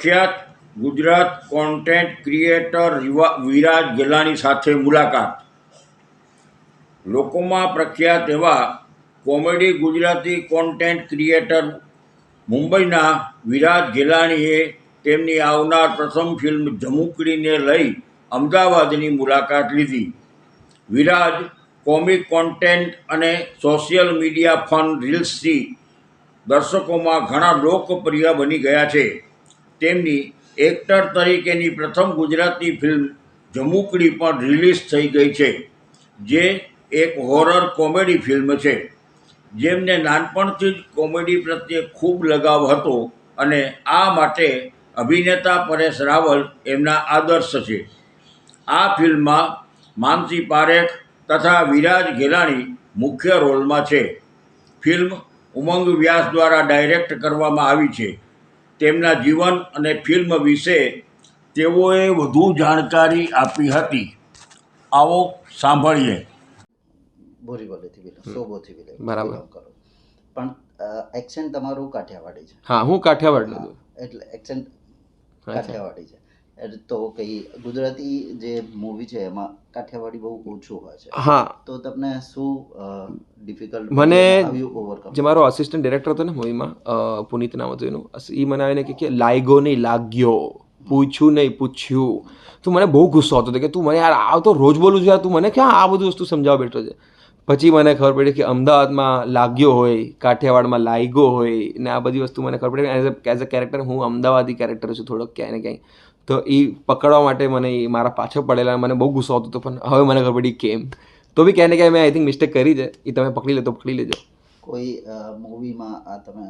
પ્રખ્યાત Gujarat content creator Viraj Gelani સાથે મુલાકાત. લોકોમાં પ્રખ્યાત એવા કોમેડી ગુજરાતી કોન્ટેન્ટ ક્રિએટર મુંબઈના વિરાજ ગેલાણીએ તેમની આવનાર પ્રથમ ફિલ્મ જમુકડીને લઈ અમદાવાદની મુલાકાત લીધી. વિરાજ કોમિક કોન્ટેન્ટ અને સોશિયલ મીડિયા ફન રીલ્સથી દર્શકોમાં ઘણા લોકપ્રિય બની ગયા છે. તેમની એક્ટર તરીકેની પ્રથમ ગુજરાતી ફિલ્મ જમુકડી પણ રિલીઝ થઈ ગઈ છે, જે એક હોરર કોમેડી ફિલ્મ છે. જેમને નાનપણથી જ કોમેડી પ્રત્યે ખૂબ લગાવ હતો અને આ માટે અભિનેતા પરેશ રાવલ એમના આદર્શ છે. આ ફિલ્મમાં માનસી પારેખ તથા વિરાજ ગેલાણી મુખ્ય રોલમાં છે. ફિલ્મ ઉમંગ વ્યાસ દ્વારા ડાયરેક્ટ કરવામાં આવી છે. તેમના જીવન અને ફિલ્મ વિશે તેઓએ વધુ જાણકારી આપી હતી. આવો સાંભળીએ. બરાબર. પણ એક્સેન્ટ તમારું કાઠિયાવાડી છે? હા, હું કાઠિયાવાડનો છું. એટલે એક્સેન્ટ કાઠિયાવાડી છે. તો કઈ ગુજરાતી જે મૂવી છે એમાં કાઠિયાવાડી બહુ ઓછું હોય છે. હા. તો તમને શું ડિફિકલ્ટ મને ઓવરકમ? જે મારો અસિસ્ટન્ટ ડિરેક્ટર હતો ને મૂવીમાં, પુનિત નામ હતું એનું, એ મને આવીને કે લાગ્યો નહીં લાગ્યો, પૂછ્યું નહીં પૂછ્યું. તો મને બહુ ગુસ્સો આવતો હતો કે તું મને યાર આ તો રોજ બોલું છું યાર, તું મને ક્યાં આ બધું વસ્તુ સમજાવવા બેઠો છે. પછી મને ખબર પડી કે અમદાવાદમાં લાગ્યો હોય, કાઠિયાવાડમાં લાગ્યો હોય ને આ બધી વસ્તુ મને ખબર પડી. એઝ અ કેરેક્ટર હું અમદાવાદી કેરેક્ટર છું થોડોક ક્યાંય ને ક્યાંય. તો એ પકડવા માટે મને મારા પાછળ પડેલા મને બહુ ગુસ્સો આવતો હતો, પણ હવે મને ખબર પડી કેમ. તો બી ક્યાંય ને ક્યાંય મેં આઈ થિંક મિસ્ટેક કરી છે. એ તમે પકડી લે તો પકડી લેજો. કોઈ મૂવીમાં આ તમે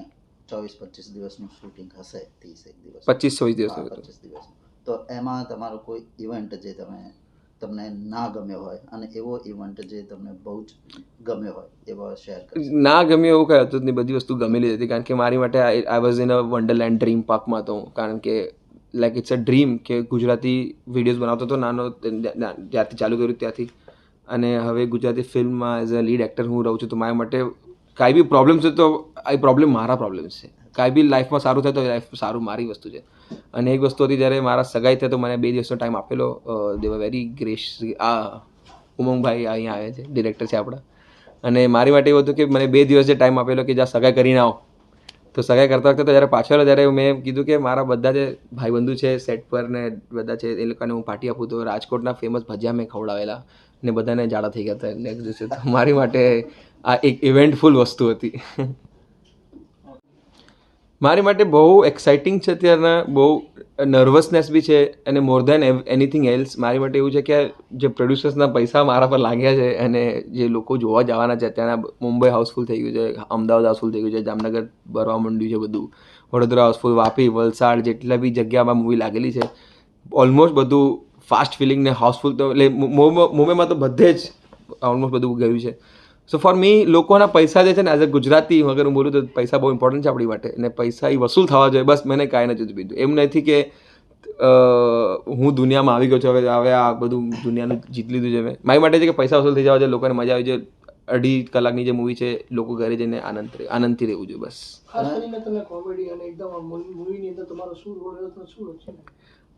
24-25 દિવસનું શૂટિંગ હશે, 30 દિવસ, 25-26 દિવસ, 25 દિવસ, તો એમાં તમારો કોઈ ઇવેન્ટ જે તમને ના ગમ્યો હોય અને એવો ઇવેન્ટ જે તમને બહુ જ ગમ્યો હોય એવો શેર કરો. ના ગમ્યો એવું કંઈ હતું જ નહીં, બધી વસ્તુ ગમેલી હતી. કારણ કે મારી માટે I was in a wonderland dream પાર્કમાં હતો. કારણ કે લાઈક ઇટ્સ અ ડ્રીમ કે ગુજરાતી વિડીયોઝ બનાવતો હતો નાનો, જ્યારથી ચાલુ કર્યું ત્યાંથી. અને હવે ગુજરાતી ફિલ્મમાં એઝ અ લીડ એક્ટર હું રહું છું. તો મારા માટે કાંઈ બી પ્રોબ્લેમ છે તો એ પ્રોબ્લેમ મારા પ્રોબ્લેમ્સ છે. કાંઈ બી લાઈફમાં સારું થાય તો લાઈફ સારું મારી વસ્તુ છે. અને એક વસ્તુ હતી, જ્યારે મારા સગાઈ થઈ તો મને 2 દિવસનો ટાઈમ આપેલો. દે વર વેરી ગ્રેસ. આ ઉમંગભાઈ અહીંયા આવે છે, ડિરેક્ટર છે આપણા. અને મારી માટે એવું હતું કે મને 2 દિવસ જે ટાઈમ આપેલો કે જ્યાં સગાઈ કરીને આવો. તો સગાઈ કરતા વખતે તો જ્યારે પાછળ જ્યારે મેં કીધું કે મારા બધા જે ભાઈબંધુ છે સેટ પર ને બધા છે એ લોકોને હું પાર્ટી આપું, તો રાજકોટના ફેમસ ભજીયા મેં ખવડાવેલા ને બધાને જાડા થઈ ગયા હતા નેક્સ્ટ દિવસે. તો મારી માટે આ એક ઇવેન્ટફુલ વસ્તુ હતી. મારી માટે બહુ એક્સાઇટિંગ છે અત્યારના, બહુ નર્વસનેસ બી છે. અને મોર દેન એનીથિંગ એલ્સ મારી માટે એવું છે કે જે પ્રોડ્યુસર્સના પૈસા મારા પર લાગ્યા છે અને જે લોકો જોવા જવાના છે અત્યારના, મુંબઈ હાઉસફુલ થઈ ગયું છે, અમદાવાદ હાઉસફુલ થઈ ગયું છે, જામનગર ભરવા માંડ્યું છે બધું, વડોદરા હાઉસફુલ, વાપી, વલસાડ, જેટલા બી જગ્યામાં મૂવી લાગેલી છે ઓલમોસ્ટ બધું ફાસ્ટ ફિલિંગ ને હાઉસફુલ. તો એટલે મુંબઈમાં તો બધે જ ઓલમોસ્ટ બધું ગયું છે. સો ફોર મી લોકોના પૈસા જે છે ને, એઝ અ ગુજરાતી અગર હું બોલું તો પૈસા બહુ ઇમ્પોર્ટન્ટ છે આપણી માટે. અને પૈસા એ વસૂલ થવા જોઈએ, બસ. મને કાંઈ નથી બીજું. એમ નથી કે હું દુનિયામાં આવી ગયો છું, હવે આ બધું દુનિયાનું જીત લીધું છે મેં. મારી માટે છે કે પૈસા વસૂલ થઈ જવા જોઈએ, લોકોને મજા આવી જાય. 2.5 કલાકની જે મૂવી છે, લોકો ઘરે જઈને આનંદથી રહેવું જોઈએ, બસ.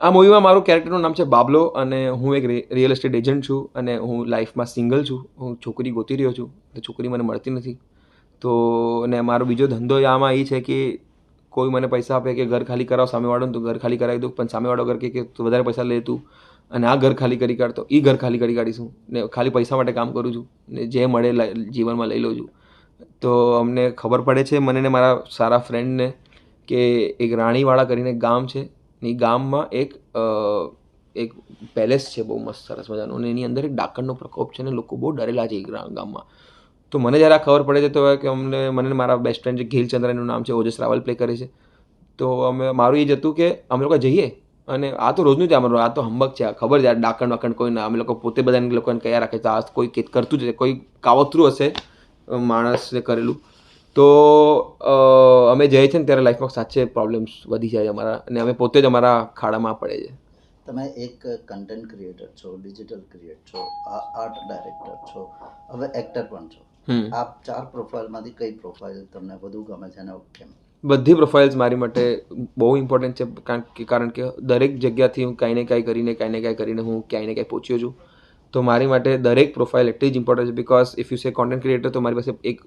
આ મૂવીમાં મારું કેરેક્ટરનું નામ છે બાબલો અને હું એક રિયલ એસ્ટેટ એજન્ટ છું અને હું લાઈફમાં સિંગલ છું. હું છોકરી ગોતી રહ્યો છું, તો છોકરી મને મળતી નથી. તો અને મારો બીજો ધંધો આમાં એ છે કે કોઈ મને પૈસા આપે કે ઘર ખાલી કરાવો સામેવાળાને, તો ઘર ખાલી કરાવી દઉં. પણ સામેવાળો ઘર કે વધારે પૈસા લે તું અને આ ઘર ખાલી કરી કાઢ, તો એ ઘર ખાલી કરી કાઢીશું. ને ખાલી પૈસા માટે કામ કરું છું ને જે મળે જીવનમાં લઈ લઉં છું. તો અમને ખબર પડે છે, મને ને મારા સારા ફ્રેન્ડને, કે એક રાણીવાડા કરીને એક ગામ છે. એ ગામમાં એક પેલેસ છે બહુ મસ્ત સરસ મજાનું, અને એની અંદર એક ડાકણનો પ્રકોપ છે અને લોકો બહુ ડરેલા છે એ ગામમાં. તો મને જ્યારે આ ખબર પડે છે તો કે મને મારા બેસ્ટ ફ્રેન્ડ છે ઘીલચંદ્ર, એનું નામ છે, ઓજસ રાવલ પ્લે કરે છે. તો મારું એ જ હતું કે અમે લોકો જઈએ. અને આ તો રોજનું જ અમારું, આ તો હંબક છે, ખબર છે ડાકણ વાકણ કોઈ ના. અમે લોકો પોતે બધાને લોકોને કયા રાખે છે, આ કોઈ કરતું જ છે, કોઈ કાવતરું હશે માણસને કરેલું. તો અમે જઈએ છીએ ને ત્યારે લાઈફમાં સાચે પ્રોબ્લેમ્સ વધી જાય અમારા, અને અમે પોતે જ અમારા ખાડામાં પડે છે. તમે એક કન્ટેન્ટ ક્રિએટર છો, ડિજિટલ ક્રિએટર છો, આર્ટ ડાયરેક્ટર છો, હવે એક્ટર પણ છો. આ 4 પ્રોફાઇલમાંથી કઈ પ્રોફાઇલ તમને વધુ ગમે છે અને કેમ? બધી પ્રોફાઇલ્સ મારી માટે બહુ ઇમ્પોર્ટન્ટ છે કારણ કે દરેક જગ્યાથી હું કાંઈ ને કાંઈ કરીને હું ક્યાંય ને ક્યાંય પહોંચ્યો છું. તો મારી માટે દરેક પ્રોફાઇલ એટલી જ ઇમ્પોર્ટન્ટ છે because if you say content creator તો મારી પાસે એક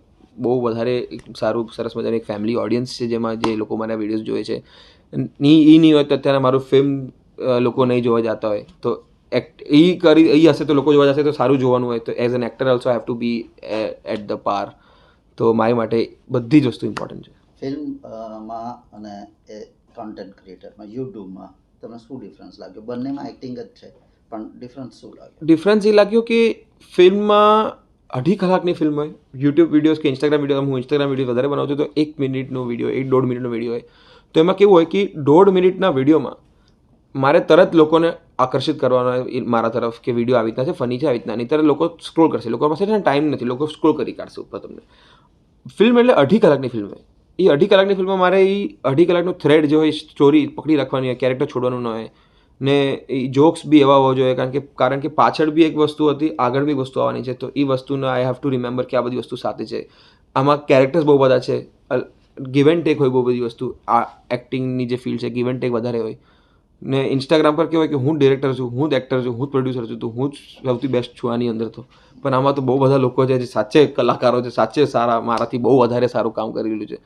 બહુ વધારે એક સરસ મજાનું એક ફેમિલી ઓડિયન્સ છે જેમાં જે લોકો મારા વિડીયોઝ જોવે છે. નહીં હોય તો અત્યારે મારું ફિલ્મ લોકો નહીં જોવા જતા હોય તો એ હશે તો લોકો જોવા જશે તો સારું જોવાનું હોય તો as an actor also have to be at the par. તો મારી માટે બધી જ વસ્તુ ઇમ્પોર્ટન્ટ છે. ફિલ્મમાં અને એ કોન્ટેન્ટ ક્રિએટરમાં યુટ્યુબમાં તમને શું ડિફરન્સ લાગ્યો? બંનેમાં એક્ટિંગ જ છે પણ ડિફરન્સ શું લાગ્યો? ડિફરન્સ એ લાગ્યો કે ફિલ્મમાં 2.5 કલાકની ફિલ્મ હોય. યુટ્યુબ વિડીયોઝ કે ઇન્સ્ટાગ્રામ વિડીયો, હું ઇન્સ્ટાગ્રામ વિડીયો વધારે બનાવું છું તો 1 મિનિટનો વિડીયો, 1-1.5 મિનિટનો વિડીયો હોય. તો એમાં કેવું હોય કે 1.5 મિનિટના વિડીયોમાં મારે તરત લોકોને આકર્ષિત કરવાનો હોય મારા તરફ કે વિડીયો આવી રીતના છે, ફની છે, આવી રીતના. નહીં ત્યારે લોકો સ્ક્રોલ કરશે, લોકો પાસે ટાઈમ નથી, લોકો સ્ક્રોલ કરી કાઢશે ઉપર તમને. ફિલ્મ એટલે 2.5 કલાકની ફિલ્મ હોય. એ 2.5 કલાકની ફિલ્મમાં મારે એ 2.5 કલાકનો થ્રેડ જે હોય, સ્ટોરી પકડી રાખવાની હોય, કેરેક્ટર છોડવાનું ન હોય ને એ જોક્સ બી એવા હોવા જોઈએ કારણ કે પાછળ બી એક વસ્તુ હતી, આગળ બી વસ્તુ આવવાની છે. તો એ વસ્તુને આઈ હેવ ટુ રિમેમ્બર કે આ બધી વસ્તુ સાથે છે. આમાં કેરેક્ટર્સ બહુ બધા છે, ગિવ એન્ડ ટેક હોય બહુ બધી વસ્તુ. આ એક્ટિંગની જે ફિલ્ડ છે, ગિવ એન્ડ ટેક વધારે હોય. ને ઇન્સ્ટાગ્રામ પર કેવું હોય કે હું ડિરેક્ટર છું, હું જ એક્ટર છું, હું જ પ્રોડ્યુસર છું, તો હું જ સૌથી બેસ્ટ છું આની અંદર તો. પણ આમાં તો બહુ બધા લોકો છે જે સાચે કલાકારો છે, સાચે સારા, મારાથી બહુ વધારે સારું કામ કરી રહ્યું છે.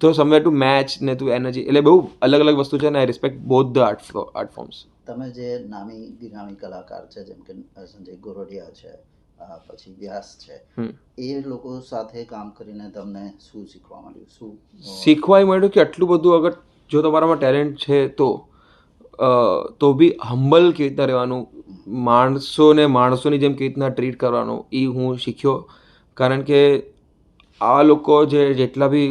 તો સમવેર ટુ મેચ ને ટુ એનર્જી એટલે બહુ અલગ અલગ વસ્તુ છે ને આઈ respect both the art forms. તમે જે નામી ગિનામી કલાકાર છે જેમ કે સંજય ગોરડિયા છે, પછી વ્યાસ છે, એ લોકો સાથે કામ કરીને તમને શું શીખવા મળ્યું? શું શીખવા મળ્યું કે આટલું બધું અગર જો તમારામાં ટેલેન્ટ છે તો બી હમ્બલ કેવી રીતના રહેવાનું, માણસોની જેમ કેવી રીતના ટ્રીટ કરવાનું, એ હું શીખ્યો. કારણ કે આ લોકો જેટલા બી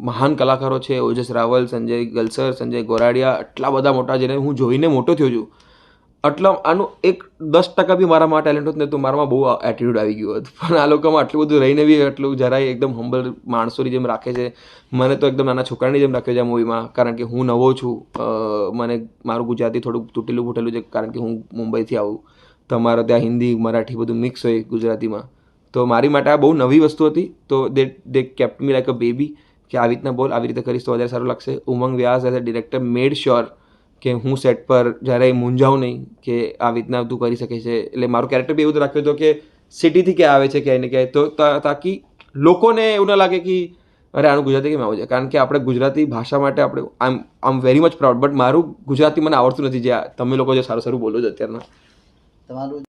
મહાન કલાકારો છે, ઓજસ રાવલ, સંજય ગલસર, સંજય ગોરાડિયા, આટલા બધા મોટા જેને હું જોઈને મોટો થયો છું, આનું એક 10% બી મારામાં ટેલેન્ટ હોત ને તો મારામાં બહુ એટીટ્યુડ આવી ગયું હોત. પણ આ લોકોમાં આટલું બધું રહીને બી આટલું જરાય એકદમ હમ્બલ માણસોની જેમ રાખે છે. મને તો એકદમ નાના છોકરાની જેમ રાખ્યો છે આ મૂવીમાં કારણ કે હું નવો છું. મને મારું ગુજરાતી થોડુંક તૂટેલું ફૂટેલું છે કારણ કે હું મુંબઈથી આવું. તમારે ત્યાં હિન્દી, મરાઠી બધું મિક્સ હોય ગુજરાતીમાં. તો મારી માટે આ બહુ નવી વસ્તુ હતી. તો they kept me like a baby કે આવી રીતના બોલ, આવી રીતે કરીશ તો વધારે સારું લાગશે. Umang Vyas as a director made sure કે હું સેટ પર જ્યારે મૂંઝાવું નહીં કે આવી રીતના તું કરી શકે છે. એટલે મારું કેરેક્ટર બી એવું રાખ્યું હતું કે સિટીથી ક્યાં આવે છે ક્યાંય ને ક્યાંય, તો તાકી લોકોને એવું ના લાગે કે અરે આનું ગુજરાતી કેમ આવું છે. કારણ કે આપણે ગુજરાતી ભાષા માટે આપણે I am very much proud, but મારું ગુજરાતી મને આવડતું નથી જે તમે લોકો જે સારું સારું બોલો છો અત્યારના. તમારું